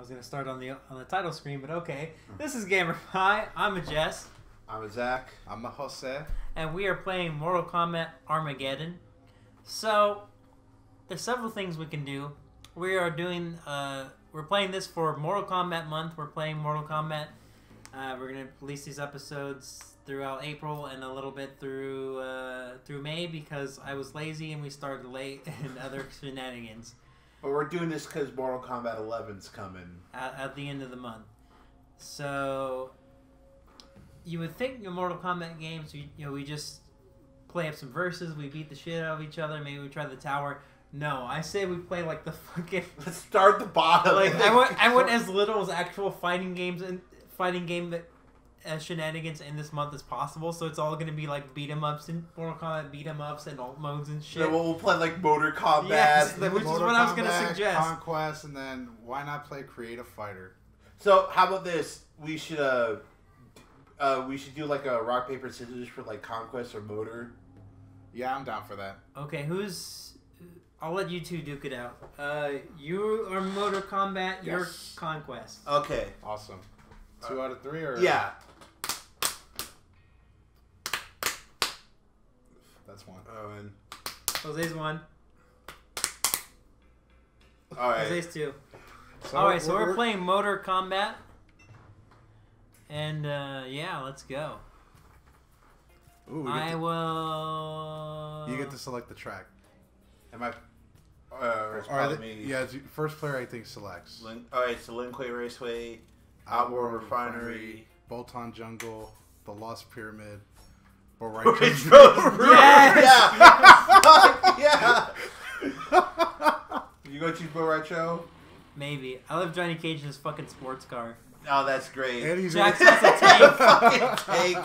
was gonna start on the title screen, but okay. This is Gamer Pie. I'm a Jess. I'm a Zach. I'm a Jose. And we are playing Mortal Kombat Armageddon. So there's several things we can do. We are doing we're playing this for Mortal Kombat month. We're playing Mortal Kombat. We're gonna release these episodes throughout April and a little bit through May because I was lazy and we started late and other shenanigans. But we're doing this because Mortal Kombat 11's coming At the end of the month. So you would think in Mortal Kombat games, we just play up some verses, we beat the shit out of each other, maybe we try the tower. No, I say we play like the fucking. Let's start the bottom. Like I went as little as actual fighting game shenanigans in this month as possible. So it's all gonna be like beat 'em ups and Mortal Kombat beat 'em ups and alt modes and shit. So we'll play like Motor Combat, yes, which is Mortal what I was gonna Kombat, suggest. Conquest, and then why not play Creative Fighter? So how about this? We should do like a rock paper scissors for like Conquest or Motor. Yeah, I'm down for that. Okay, I'll let you two duke it out. You are Mortal Kombat. Yes. You're Conquest. Okay. Awesome. 2 out of 3, or yeah. That's 1. Oh, and Jose's 1. all right. Jose's 2. So Alright, so we're playing Mortal Kombat. And, yeah, let's go. Ooh, you get to select the track. Am I? It's probably me. Yeah, first player I think selects. Alright, so Linquay Raceway, Outworld Refinery, Bolton Jungle, The Lost Pyramid, Yes! Yes! Yeah! You gonna choose Bo Retro? Maybe. I love Johnny Cage in his fucking sports car. Oh, that's great. And he's Jackson's a tank. Fucking tank.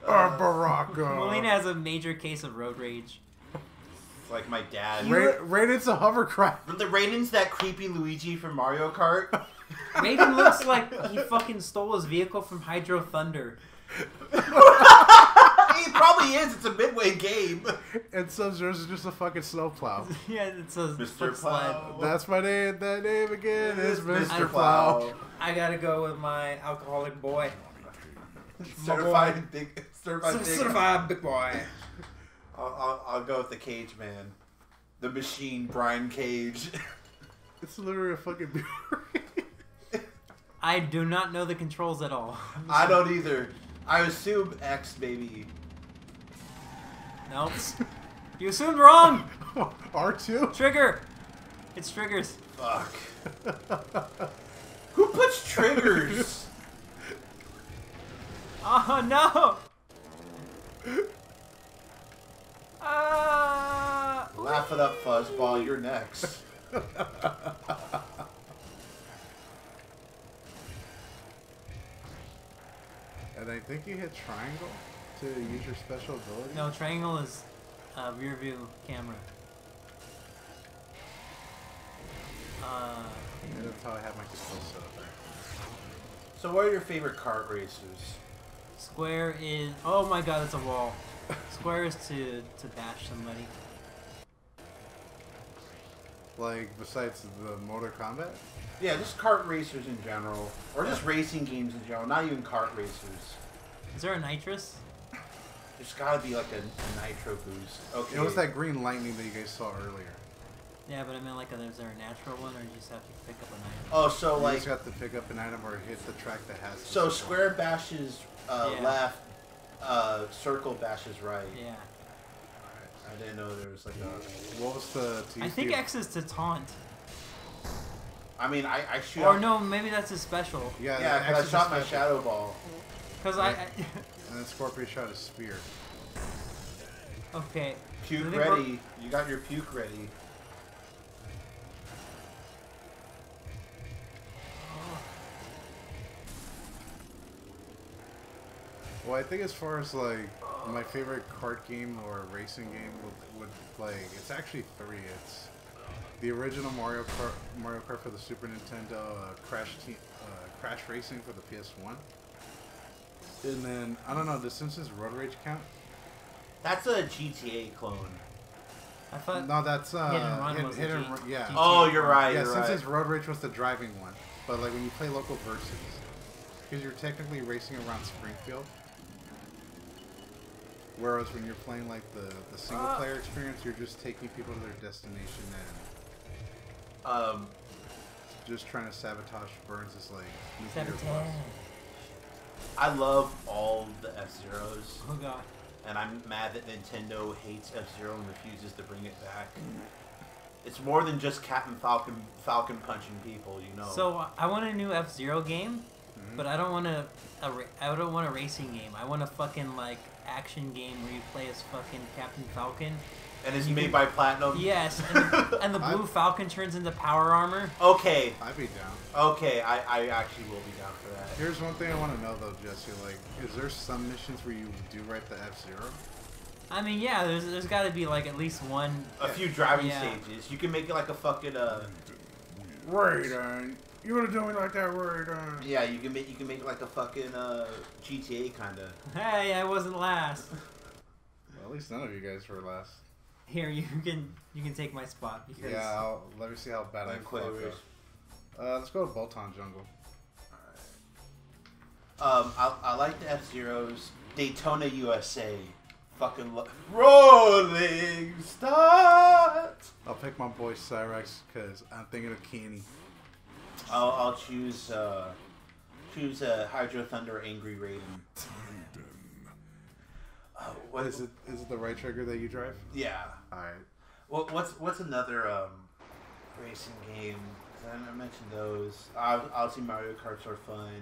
Baraka. Molina has a major case of road rage. It's like my dad. Raiden's a hovercraft. The Raiden's that creepy Luigi from Mario Kart. Raiden looks like he fucking stole his vehicle from Hydro Thunder. He probably is. It's a midway game. And Sub-Zero's is just a fucking snowplow. Yeah, it says Mr. Plow. That's my name. That name again is Mr. Mr. Plow. Plow. I gotta go with my alcoholic boy. Certified big. Certified big boy. I'll go with the Cage Man, the Machine, Brian Cage. It's literally a fucking beer. I do not know the controls at all. I don't either. I assume X, maybe. Nope. You assumed wrong. R2? Trigger. It's triggers. Fuck. Who puts triggers? Oh no. Laugh it up, Fuzzball. You're next. And I think you hit triangle to use your special ability. No, triangle is rear view camera. And that's how I have my control set up there. So what are your favorite kart racers? Square is... Oh my god, it's a wall. Square is to bash somebody. Like, besides the Mortal Kombat? Yeah, just kart racers in general. Or just racing games in general, not even kart racers. Is there a nitrous? There's gotta be like a nitro boost. Okay. It was that green lightning that you guys saw earlier. Yeah, but I mean, like, is there a natural one, or you just have to pick up an item? Oh, so You like... just have to pick up an item or hit the track that has... So square bashes Yeah. left, circle bashes right. Yeah. I didn't know there was like a... What was the... I think X is to taunt. I mean, I shoot... Or no, maybe that's his special. Yeah, Yeah, X because I is shot the my special. shadow ball. Because And then Scorpio shot a spear. Okay. Puke ready. You got your puke ready. Well, I think as far as like my favorite kart game or racing game would like, it's actually 3. It's the original Mario Kart for the Super Nintendo, Crash Racing for the PS1, and then I don't know, does Simpsons Road Rage count? That's a GTA clone. I thought No, that's Hit and Run was hit the and G- run. Yeah. GT. Oh, you're right. Yeah, You're since right. his Road Rage was the driving one, but like when you play local versus, because you're technically racing around Springfield. Whereas when you're playing like the single player experience, you're just taking people to their destination and just trying to sabotage Burns' like nuclear Sabotage. bombs. I love all the F-Zeros, Oh god. and I'm mad that Nintendo hates F-Zero and refuses to bring it back. It's more than just Captain Falcon punching people, you know. So I want a new F-Zero game, but I don't want I don't want a racing game. I want a fucking like action game where you play as fucking Captain Falcon. And it's made by Platinum? Yes, and the blue Falcon turns into power armor. Okay. I'd be down. Okay, I actually will be down for that. Here's one thing I want to know though, Jesse. Like, is there some missions where you do write the F-Zero? I mean, yeah, there's got to be like at least one. A few driving stages. You can make it like a fucking Raiden, you would have done me like that, Raiden. Yeah, you can make it like a fucking GTA kind of. Hey, I wasn't last. Well, at least none of you guys were last. Here, you can take my spot because. Yeah, let me see how bad I fuck up. Let's go to Bolton Jungle. I like the F-Zeros. Daytona, USA. Fucking Rolling Start. I'll pick my boy Cyrex because I'm thinking of Kenny. I'll choose Hydro Thunder Angry Raiden. What Is it the right trigger that you drive? Yeah. All right. Well, what's another racing game? I mentioned those. Obviously, Mario Karts are fun.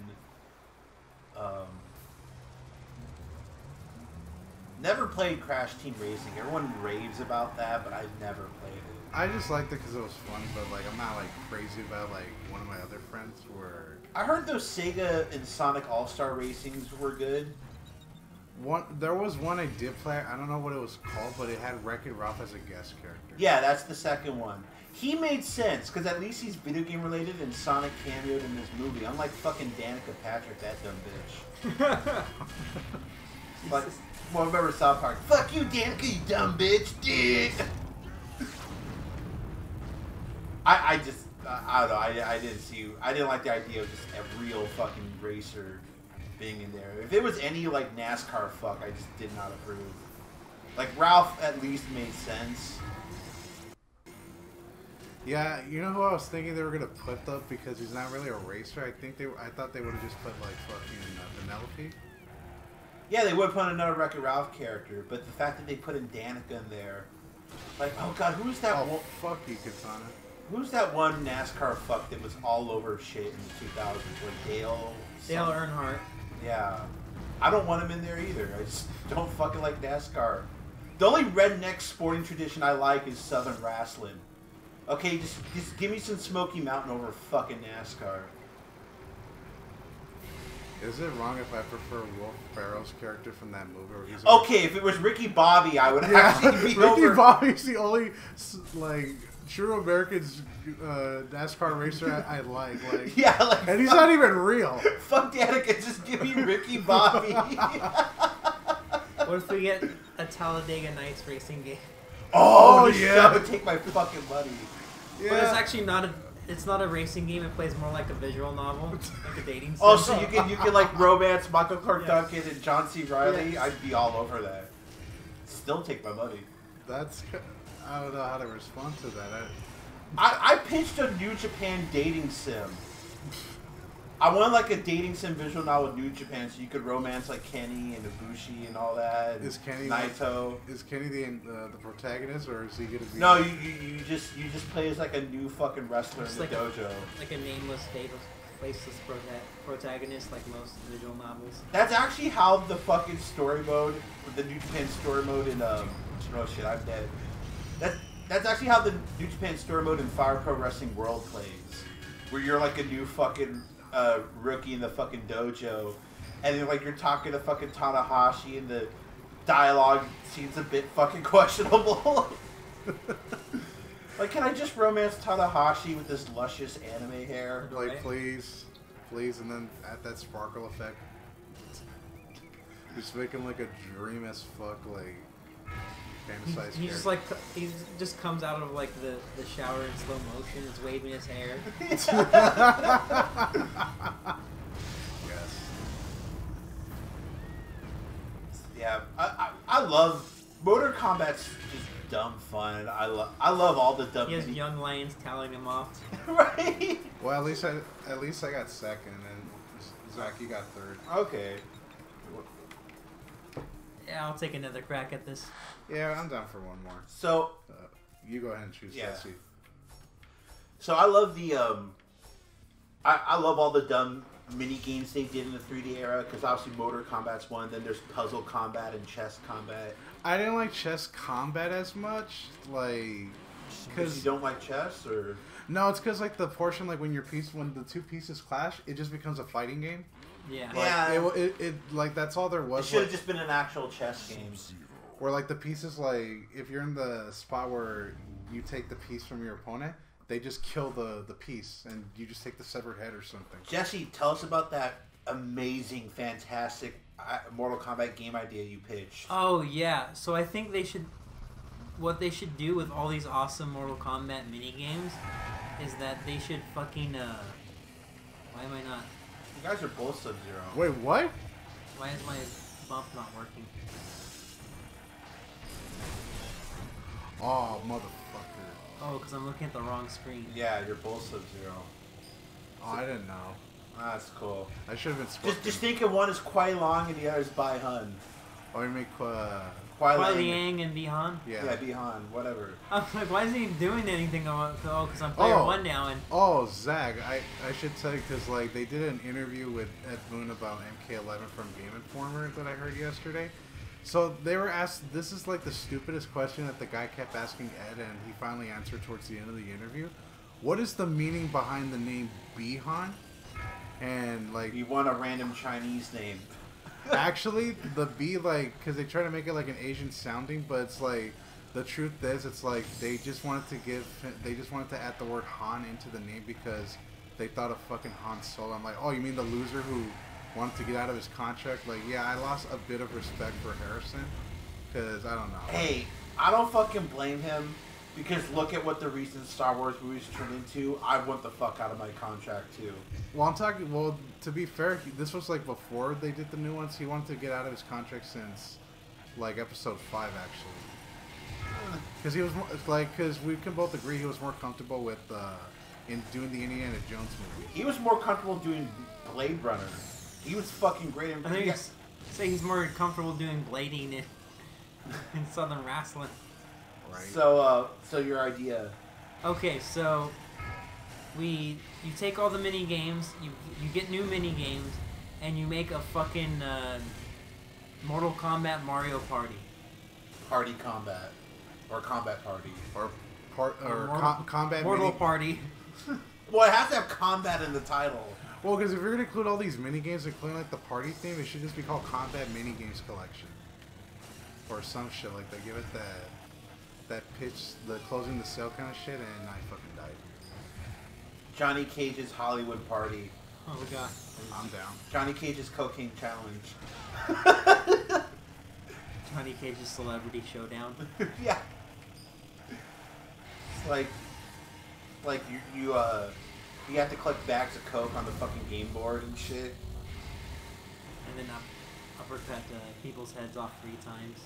Never played Crash Team Racing. Everyone raves about that, but I've never played it. I just liked it because it was fun, but like I'm not like crazy about like one of my other friends were. I heard those Sega and Sonic All-Star Racings were good. There was one I did play. I don't know what it was called, but it had Wreck-It Ralph as a guest character. Yeah, that's the second one. He made sense, because at least he's video game related and Sonic cameoed in this movie. Unlike fucking Danica Patrick, that dumb bitch. Like, well, remember South Park? Fuck you, Danica, you dumb bitch, dick! I don't know, I didn't like the idea of just a real fucking racer being in there. If it was any, like, NASCAR fuck, I just did not approve. Like, Ralph at least made sense. Yeah, you know who I was thinking they were gonna put though, because he's not really a racer. I thought they would have just put like fucking Penelope. Yeah, they would put another Wreck-It Ralph character, but the fact that they put in Danica in there, like, oh god, who's that? Oh fuck you, Katana. Who's that one NASCAR fuck that was all over shit in the 2000s? Like Dale Earnhardt. Yeah, I don't want him in there either. I just don't fucking like NASCAR. The only redneck sporting tradition I like is Southern wrestling. Okay, just give me some Smoky Mountain over fucking NASCAR. Is it wrong if I prefer Will Ferrell's character from that movie? Where he's Okay, if it was Ricky Bobby, I would actually be over. Ricky Bobby's the only like true American NASCAR racer I like. Like, yeah, like, and he's not even real. Fuck Danica, just give me Ricky Bobby. What if we get a Talladega Nights racing game? Oh yeah, that would take my fucking money. Yeah. But it's actually not a. It's not a racing game. It plays more like a visual novel, like a dating sim. Oh, so you can like romance Michael Clark Duncan and John C. Reilly. Yes. I'd be all over that. Still take my money. That's I don't know how to respond to that. I pitched a New Japan dating sim. I wanted like a dating sim visual novel with New Japan, so you could romance like Kenny and Ibushi and all that. Is Kenny Naito? Is Kenny the protagonist, or is he gonna be? No, you just play as like a new fucking wrestler Just in the like dojo. Like a nameless, faceless protagonist, like most visual novels. That's actually how the fucking story mode, the New Japan story mode in oh shit, I'm dead. That's actually how the New Japan story mode in Fire Pro Wrestling World plays, where you're like a new fucking rookie in the fucking dojo, and then like you're talking to fucking Tanahashi, and the dialogue seems a bit fucking questionable. Like, can I just romance Tanahashi with this luscious anime hair? Like, Right. please, and then add that sparkle effect. Just make him like a dream as fuck, like. fantasize. He just like he just comes out of like the shower in slow motion. Is waving his hair. Yes. Yeah, I love Mortal Kombat's just dumb fun. I love all the dumb. He has young lions telling him off. Right. Well, at least I got second, and Zach, you got third. Okay. Yeah, I'll take another crack at this. Yeah, I'm down for one more. So you go ahead and choose Jesse. So I love the I love all the dumb mini games they did in the 3D era, because obviously Mortal Kombat's one. Then there's puzzle combat and chess combat. I didn't like chess combat as much, like Because you don't like chess, or no, it's because like the portion like when the two pieces clash, it just becomes a fighting game. Yeah. Like, it like that's all there was. It should have just been an actual chess game. Where like the pieces, like if you're in the spot where you take the piece from your opponent, they just kill the piece, and you just take the severed head or something. Jesse, tell us about that amazing, fantastic Mortal Kombat game idea you pitched. Oh yeah. So I think what they should do with all these awesome Mortal Kombat mini games is that they should fucking why am I not? You guys are both Sub-Zero. Wait, what? Why is my bump not working? Oh, motherfucker. Oh, because I'm looking at the wrong screen. Yeah, you're both Sub-Zero. Oh, I didn't know. That's cool. I should have been spoken. Just think of one is Kuai Long and the other is Bai Hun. Oh, you make Kuai Liang and Bihan? Yeah, Bihan, whatever. I'm like, why isn't he doing anything? Oh, because I'm player one now. And oh, Zach, I should tell you, because like they did an interview with Ed Boon about MK11 from Game Informer that I heard yesterday. So they were asked, this is like the stupidest question that the guy kept asking Ed, and he finally answered towards the end of the interview. What is the meaning behind the name Bihan? And like, you want a random Chinese name. Actually, the B, like, because they try to make it like an Asian sounding, but it's like, the truth is, it's like they just wanted to add the word Han into the name because they thought of fucking Han Solo. I'm like, oh, you mean the loser who wanted to get out of his contract? Like, yeah, I lost a bit of respect for Harrison, because I don't know. Hey, I don't fucking blame him, because look at what the recent Star Wars movies turned into. I want the fuck out of my contract too. Well, to be fair, this was like before they did the new ones. He wanted to get out of his contract since like episode 5, actually. Because he was because we can both agree he was more comfortable with in doing the Indiana Jones movie. He was more comfortable doing Blade Runner. He was fucking great in. I think say he's more comfortable doing blading in Southern wrestling. Right. So your idea? Okay, so you take all the mini games, you get new mini games, and you make a fucking Mortal Kombat Mario Party. Party combat, or combat party, or combat Mortal mini Party. Well, it has to have combat in the title. Well, because if you're gonna include all these mini games, including like the party theme, it should just be called Combat Mini Games Collection, or some shit like that. Give it that pitch, the closing the sale kind of shit, and I fucking died. Johnny Cage's Hollywood Party. Oh god. I'm down. Johnny Cage's Cocaine Challenge. Johnny Cage's Celebrity Showdown. Yeah. It's like you have to collect bags of coke on the fucking game board and shit. And then uppercut people's heads off 3 times.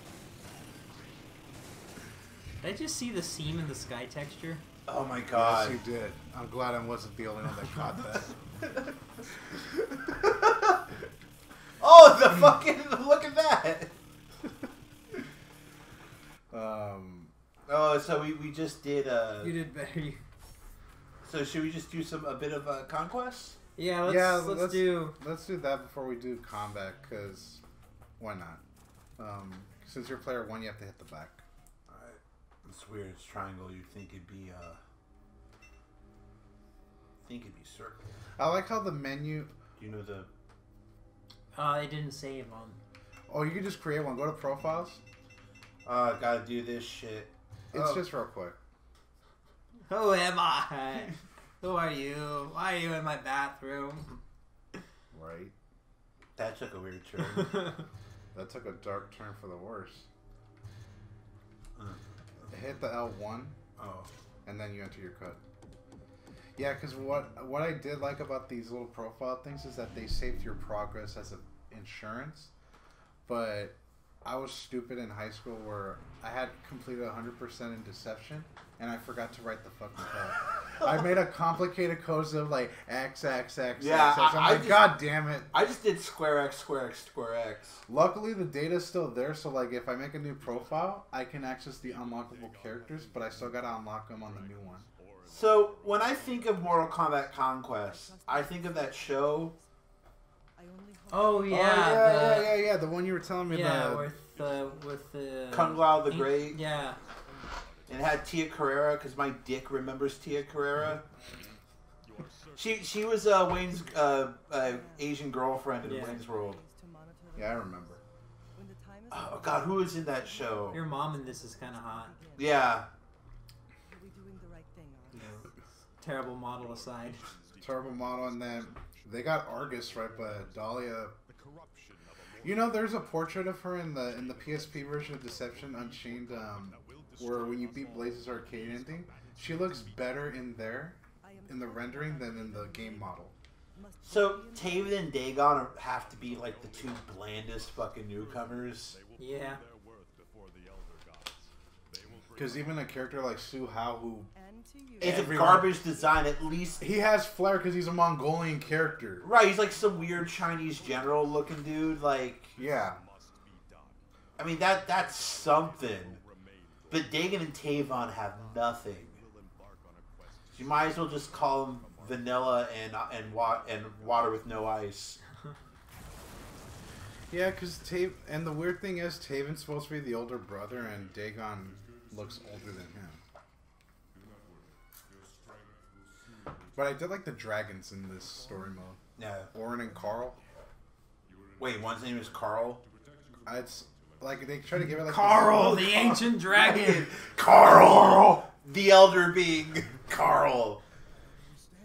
Did I just see the seam in the sky texture? Oh my god. Yes, you did. I'm glad I wasn't the only one that caught that. Oh, the fucking look at that. Oh, so we just did You did better. So should we just do a bit of conquest? Yeah, let's do that before we do combat, because why not? Since you're player 1, you have to hit the back. Alright. It's weird. It's triangle. You'd think it'd be circle. I like how the menu. Do you know the? It didn't save on. Oh, you can just create one. Go to profiles. Gotta do this shit. It's just real quick. Who am I? Who are you? Why are you in my bathroom? Right. That took a weird turn. That took a dark turn for the worse. hit the L1. Oh. And then you enter your cut. Yeah, because what I did like about these little profile things is that they saved your progress as insurance. But I was stupid in high school where I had completed 100% in deception, and I forgot to write the fucking code. I made a complicated code of like X, X, X, yeah, X, X. I'm like, God damn it. I just did square X, square X, square X. Luckily, the data's still there, so like if I make a new profile, I can access the unlockable characters, but I still gotta unlock them on the new one. So, when I think of Mortal Kombat Conquest, I think of that show. Oh yeah, yeah. The one you were telling me about. with the Kung Lao the Great. Yeah. And it had Tia Carrera, because my dick remembers Tia Carrera. She was Wayne's Asian girlfriend in Wayne's World. Yeah, I remember. Oh God, who is in that show? Your mom in this is kind of hot. Yeah. Terrible model aside. Terrible model, and then they got Argus, right? But Dahlia, you know, there's a portrait of her in the PSP version of Deception Unchained, where when you beat Blaze's arcade ending, she looks better in there, in the rendering, than in the game model. So Taven and Dagon have to be like the two blandest fucking newcomers. Yeah. Because even a character like Su Hao, who it's a garbage design, at least he has flair because he's a Mongolian character. Right, he's like some weird Chinese general looking dude. Like, yeah. I mean that's something. But Dagon and Tavon have nothing. You might as well just call them vanilla and water with no ice. Yeah, because and the weird thing is Taven's supposed to be the older brother, and Dagon looks older than him. But I did like the dragons in this story mode. Yeah. Orin and Karl. Wait, one's name is Karl? It's like they try to give it like Karl, the ancient dragon. Karl, the elder being. Karl.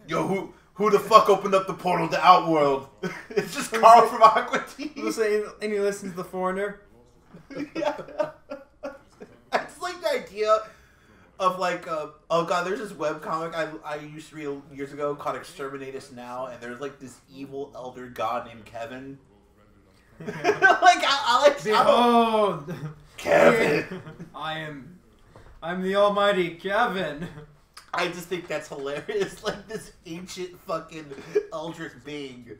Yo, who the fuck opened up the portal to Outworld? It's just Karl from Aqua Teen. And he listens to The Foreigner. Yeah. It's like the idea of like, oh god, there's this webcomic I used to read years ago called Exterminate Us Now, and there's like this evil elder god named Kevin. Like, I like... Behold! Kevin! I'm the almighty Kevin. I just think that's hilarious. Like this ancient fucking eldritch being.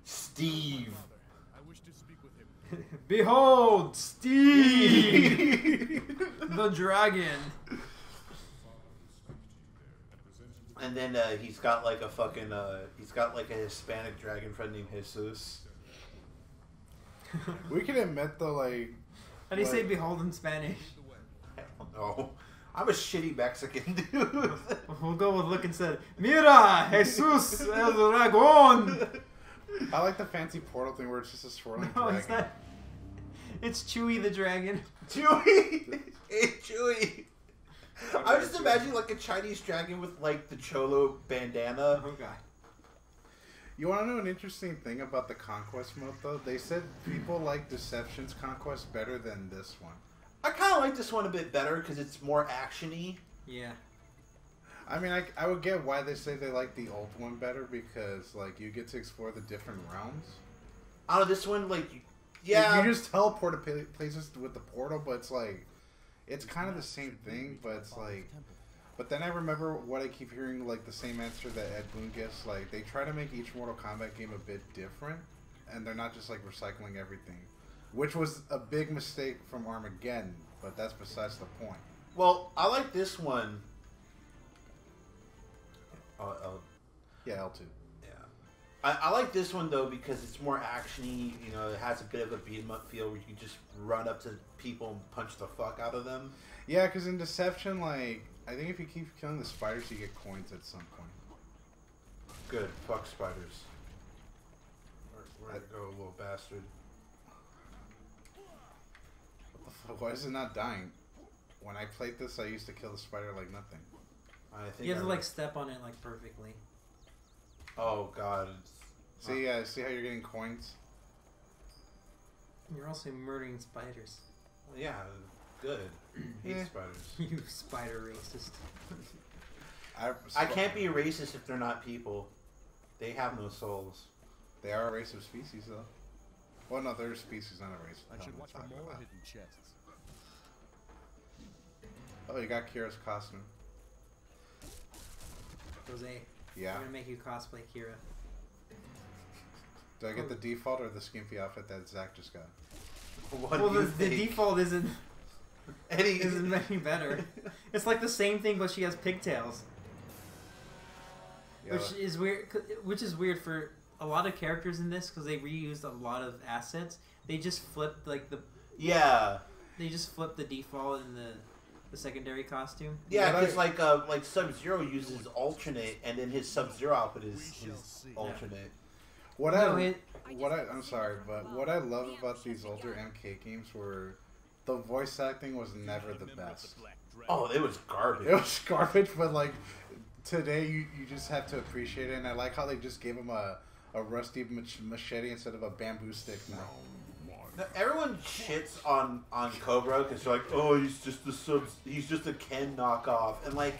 Steve. Behold, Steve! The dragon. And then he's got like a fucking he's got like a Hispanic dragon friend named Jesus. We can admit though, like, how do you say behold in Spanish? I don't know. I'm a shitty Mexican dude. We'll go with look instead. Mira, Jesus el dragón. I like the fancy portal thing where it's just a swirling dragon. It's Chewie the dragon. Chewie! Hey, Chewie! I was just imagining like a Chinese dragon with like the Cholo bandana. Oh god. You want to know an interesting thing about the Conquest mode though? They said people like Deception's Conquest better than this one. I kind of like this one a bit better because it's more action-y. Yeah. I mean, I would get why they say they like the old one better because like you get to explore the different realms. I don't know, this one like... Yeah. You just teleport to places with the portal, but it's like, it's kind of the same thing, but it's like, but then I remember what I keep hearing, like the same answer that Ed Boon gives, like they try to make each Mortal Kombat game a bit different, and they're not just like recycling everything, which was a big mistake from Armageddon, but that's besides the point. Well, I like this one. Yeah, L2. I like this one though because it's more actiony. You know, it has a bit of a beat 'em up feel where you can just run up to people and punch the fuck out of them. Yeah, because in Deception, like I think if you keep killing the spiders, you get coins at some point. Good, fuck spiders. Where'd it go, little bastard? What the fuck? Why is it not dying? When I played this, I used to kill the spider like nothing. I think you have to like step on it like perfectly. Oh god. See, see how you're getting coins? You're also murdering spiders. Well, yeah, good. Hate Yeah. spiders. You spider racist. I can't be a racist if they're not people. They have no souls. They are a race of species, though. Well, no, they're a species, not a race. I should watch for more hidden chests. Oh, you got Kira's costume. Jose, Yeah. I'm gonna make you cosplay Kira. Do I get the default or the skimpy outfit that Zach just got? What Well, do you the think? default isn't Any any better. It's like the same thing, but she has pigtails, Yeah. which is weird. Which is weird for a lot of characters in this because they reused a lot of assets. They just flipped like Yeah. they just flipped the default in the secondary costume. Yeah, But because like Sub-Zero uses alternate, and then his Sub-Zero outfit is his alternate. I'm sorry, but what I love about these older MK games were the voice acting was never the best. Oh, it was garbage. It was garbage, but like today you just have to appreciate it, and I like how they just gave him a rusty machete instead of a bamboo stick now. Now, everyone shits on Cobra because they're like, oh, he's just a Ken knockoff, and like,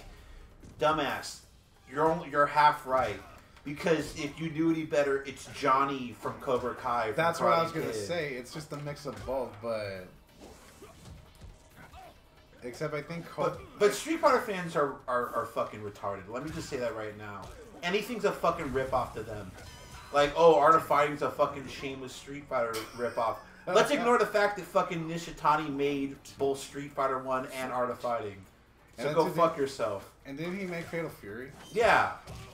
dumbass, you're half right. Because if you knew any better, it's Johnny from Cobra Kai. From That's what I Karate was gonna Kid. say. It's just a mix of both, but except I think. But Street Fighter fans are fucking retarded. Let me just say that right now. Anything's a fucking ripoff to them. Like, oh, Art of Fighting's a fucking shameless Street Fighter ripoff. Let's ignore the fact that fucking Nishitani made both Street Fighter 1 and Art of Fighting. So go fuck yourself. And didn't he make Fatal Fury? Yeah.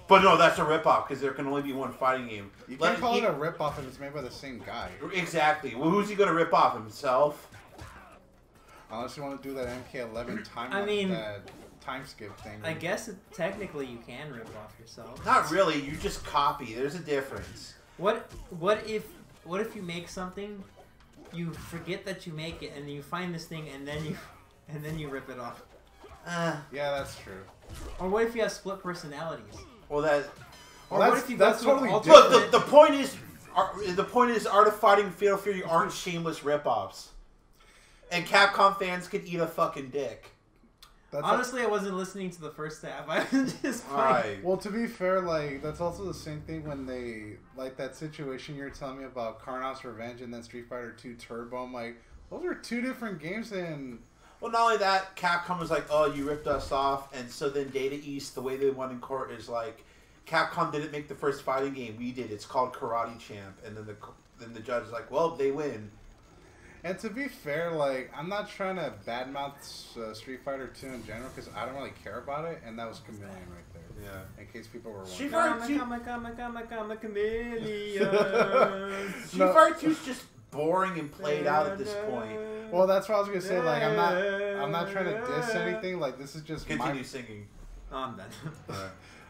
But no, that's a ripoff because there can only be one fighting game. You can't call it a ripoff if it's made by the same guy. Exactly. Well, who's he going to rip off? Himself? Unless you want to do that MK11 time skip thing. I guess technically you can rip off yourself. Not really. You just copy. There's a difference. What if you make something, you forget that you make it, and you find this thing, and then you rip it off? Yeah, that's true. Or what if you have split personalities? Well, that. Or what if you that's go totally to different. Look, the point is, Art of Fighting, Fatal Fury aren't shameless ripoffs, and Capcom fans could eat a fucking dick. Honestly, I wasn't listening to the first half. I was just playing. Alright. Well, to be fair, like that's also the same thing when they like that situation you're telling me about Karnav's Revenge and then Street Fighter 2 Turbo. I'm like, those are two different games. And Well, not only that, Capcom was like, "Oh, you ripped us off," and so then Data East, the way they won in court is like, Capcom didn't make the first fighting game, we did. It's called Karate Champ, and then the judge is like, "Well, they win." And to be fair, like, I'm not trying to badmouth Street Fighter 2 in general because I don't really care about it, and that was Chameleon right there. Yeah. In case people were Street wondering. Fighter 2 Chameleon. Street Fighter 2 is just boring and played out at this point. Well, that's what I was gonna say. Like, I'm not trying to diss anything. Like, this is just Continue singing. Oh, I'm done.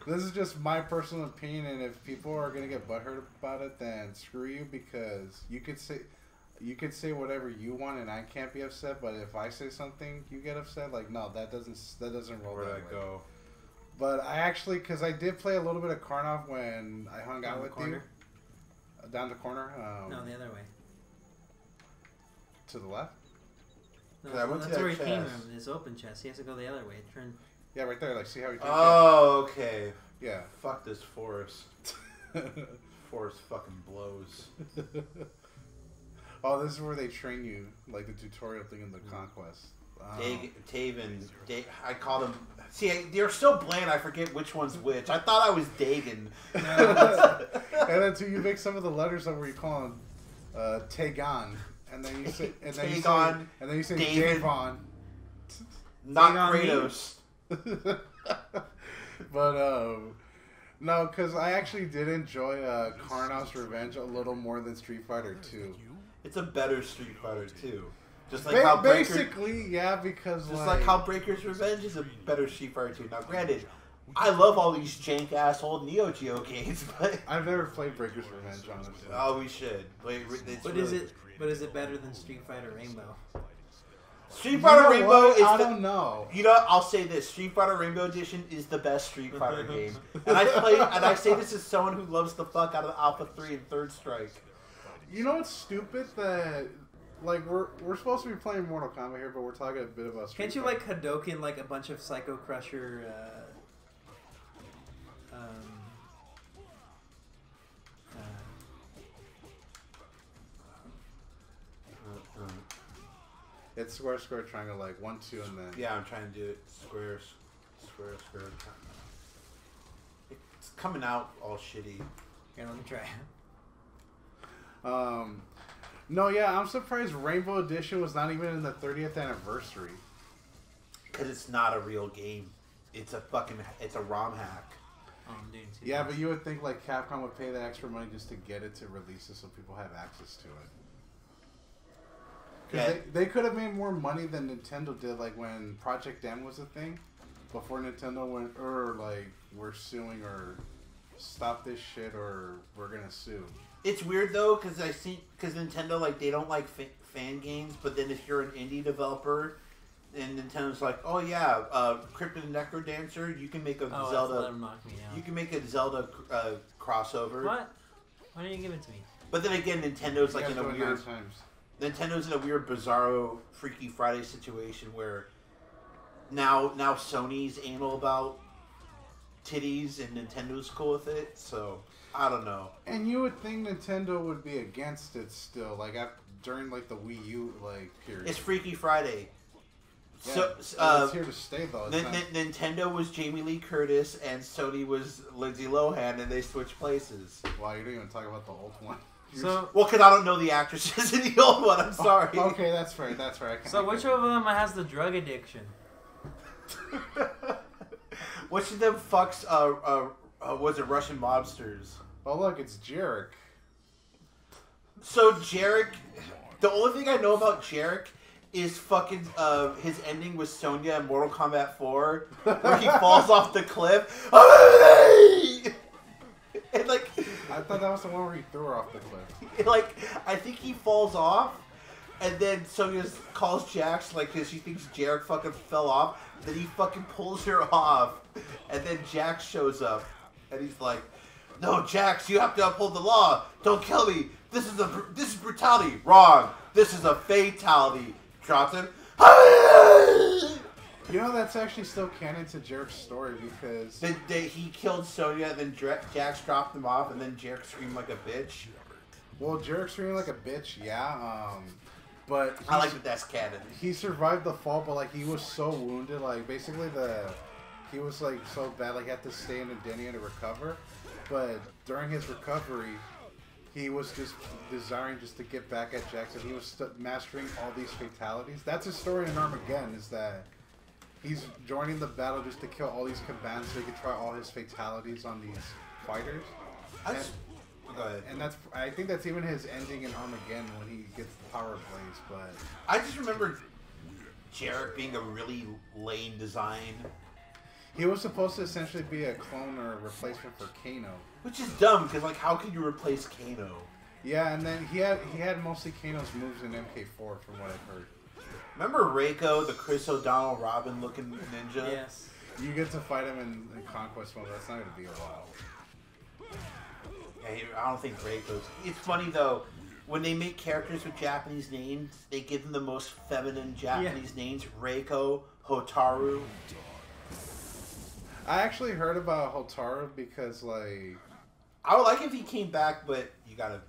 This is just my personal opinion, and if people are gonna get butthurt about it, then screw you because you could say whatever you want, and I can't be upset. But if I say something, you get upset. Like, no, that doesn't roll Where'd that I way. go? But I actually, because I did play a little bit of Karnov when I hung out Down the with corner? you. Down the corner. No, the other way. To the left. Yeah, I went to that's that west. Where he came chest. from. His open chest. He has to go the other way. Turn. Yeah, right there. Like, see how he takes Oh, okay. it? Yeah. Fuck this forest. Forest fucking blows. Oh, this is where they train you, like the tutorial thing in the Conquest. Taven. I called him. See, they're so bland. I forget which one's which. I thought I was Dagon. And then too, you make some of the letters up where you call him Tagon, and then you say, Tagon, and then you say David. Javon. Not Dagon me. Kratos. But no, because I actually did enjoy Karnav's Revenge a little more than Street Fighter 2. It's a better Street Fighter 2. Just like how basically, yeah, because just like how Breaker's Revenge is a better Street Fighter 2. Now, granted, I love all these jank asshole Neo Geo games, but I've never played Breaker's Revenge, honestly. oh, we should. Wait, But is it? But is it better than Street Fighter Rainbow? Street Fighter Rainbow is I the, don't know. You know, I'll say this: Street Fighter Rainbow Edition is the best Street Fighter game, and I say this as someone who loves the fuck out of Alpha 3 and Third Strike. You know what's stupid? That like we're supposed to be playing Mortal Kombat here, but we're talking a bit about. Street Can't you Fighter. like Hadoken like a bunch of Psycho Crusher? It's square, square, triangle, like 1, 2, and then. Yeah, I'm trying to do it. Square, square, square. It's coming out all shitty. Here, let me try. No, yeah, I'm surprised Rainbow Edition was not even in the 30th anniversary. Because it's not a real game. It's a ROM hack. Dude, Yeah, but you would think like Capcom would pay the extra money just to get it to release it so people have access to it. Because they could have made more money than Nintendo did, like when Project M was a thing, before Nintendo went, like, we're suing or stop this shit or we're gonna sue. It's weird though, because Nintendo, like, they don't like fan games, but then if you're an indie developer, and Nintendo's like, oh yeah, Crypt and Necro Dancer, you can make a Zelda. Let him knock me down. You can make a Zelda crossover. What? Why didn't you give it to me? But then again, Nintendo's like in a weird. Times. Nintendo's in a weird, bizarro, Freaky Friday situation where now Sony's anal about titties and Nintendo's cool with it. So I don't know. And you would think Nintendo would be against it still, like during like the Wii U like period. It's Freaky Friday. Yeah, So it's here to stay though. Nintendo was Jamie Lee Curtis and Sony was Lindsay Lohan, and they switched places. Wow, you didn't even talk about the old one. So, Well, because I don't know the actresses in the old one. I'm sorry. Okay, that's fair. That's fair. so which of them has the drug addiction? Which of them fucks was it Russian mobsters? Oh look, it's Jarek. So Jarek, the only thing I know about Jarek is fucking his ending with Sonya in Mortal Kombat 4, where he falls off the cliff. And like, I thought that was the one where he threw her off the cliff. like I think he falls off, and then Sonya calls Jax like because she thinks Jarek fucking fell off. Then he fucking pulls her off, and then Jax shows up, and he's like, "No, Jax, you have to uphold the law. Don't kill me. This is brutality. Wrong. This is a fatality." Drops him. You know, that's actually still canon to Jarek's story because... He killed Sonya, then Jax dropped him off, and then Jarek screamed like a bitch. Well, Jarek screamed like a bitch, yeah. But... I like that that's canon. He survived the fall, but, like, he was so wounded. Like, basically, he was, like, so bad, like, he had to stay in a Denia to recover. But during his recovery... he was just desiring just to get back at Jackson. He was mastering all these fatalities. That's his story in Armageddon, is that he's joining the battle just to kill all these Kabans so he can try all his fatalities on these fighters. Go ahead. And that's, I think that's even his ending in Armageddon when he gets the power blaze. But I just remember Jarek being a really lame design. he was supposed to essentially be a clone or a replacement for Kano. Which is dumb, because, like, how can you replace Kano? Yeah, and then he had mostly Kano's moves in MK4 from what I've heard. Remember Reiko, the Chris O'Donnell Robin looking ninja? Yes. You get to fight him in Conquest mode, that's not going to be a while. Yeah, I don't think Reiko's... It's funny, though, when they make characters with Japanese names, they give them the most feminine Japanese names. Reiko, Hotaru. I actually heard about Hotaru because, like... I would like if he came back, but you gotta...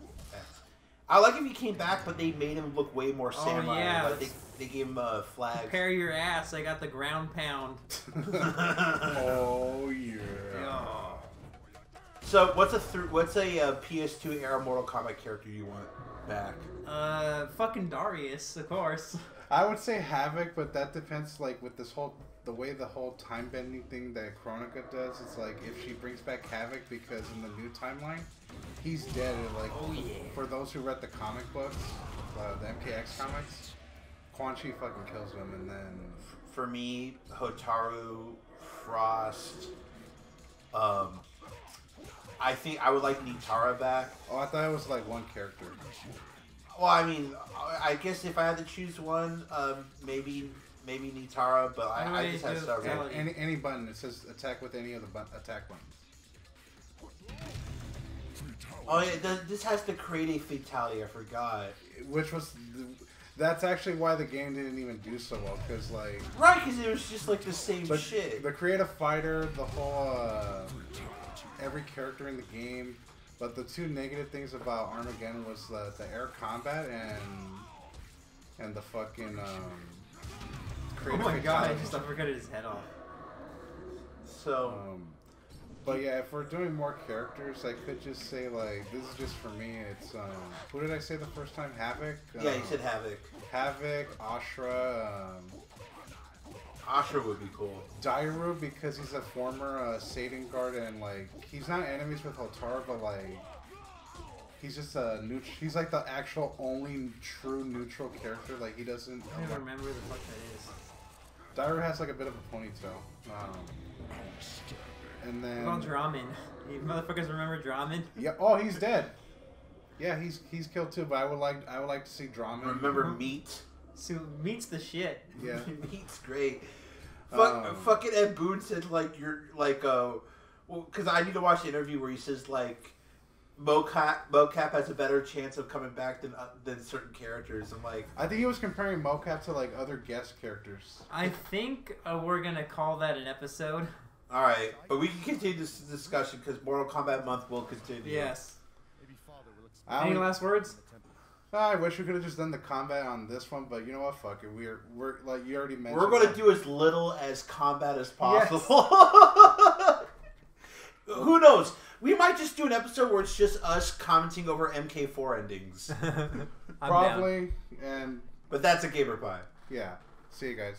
I would like if he came back, but they made him look way more samurai. yeah. Like they gave him a flag. Prepare your ass. I got the ground pound. Oh, yeah. So, what's a PS2 era Mortal Kombat character you want back? Fucking Darius, of course. I would say Havoc, but that depends, like, with this whole... the way the whole time-bending thing that Chronica does, it's like, if she brings back Havoc, because in the new timeline, he's dead. And, like, for those who read the comic books, the MKX comics, Quan Chi fucking kills him, and then... For me, Hotaru, Frost, I think I would like Nitara back. Oh, I thought it was, like, one character. Well, I mean, I guess if I had to choose one, maybe Nitara, but I just have several. Any button. It says attack with any of the attack buttons. Oh yeah, this has to create a fatality. I forgot. Which was That's actually why the game didn't even do so well, because like Right, because it was just like the same shit. the creative fighter, the whole every character in the game, but the two negative things about Armageddon was the air combat and the fucking Oh creative my god! I fatality. just uppercutted his head off. So But yeah, if we're doing more characters, I could just say like this is just for me. It's who did I say the first time? Havoc. yeah, you said Havoc. Havoc, Ashra, Ashra would be cool. Dairu because he's a former Satan guard and like he's not enemies with Hotaru, but like he's just a neutral. He's like the actual only true neutral character. Like he doesn't. I don't even remember who the fuck that is. Dairu has like a bit of a ponytail. And then What about Dramen? You motherfuckers remember Dramen? yeah, oh he's dead. Yeah, he's killed too. But I would like to see drama. Remember Meat? So Meat's the shit. Yeah. Meat's great. Fucking Ed Boon said like you're like well, because I need to watch the interview where he says like mocap has a better chance of coming back than certain characters. I'm like, I think he was comparing mocap to like other guest characters. I think we're gonna call that an episode. all right, but we can continue this discussion because Mortal Kombat month will continue. Yes. I Any don't- last words? I wish we could have just done the combat on this one, but you know what? Fuck it. We're like you already mentioned. We're going to that. do as little as combat as possible. Who knows? We might just do an episode where it's just us commenting over MK4 endings. I'm down. Probably, and But that's a gamer pie. yeah. See you guys.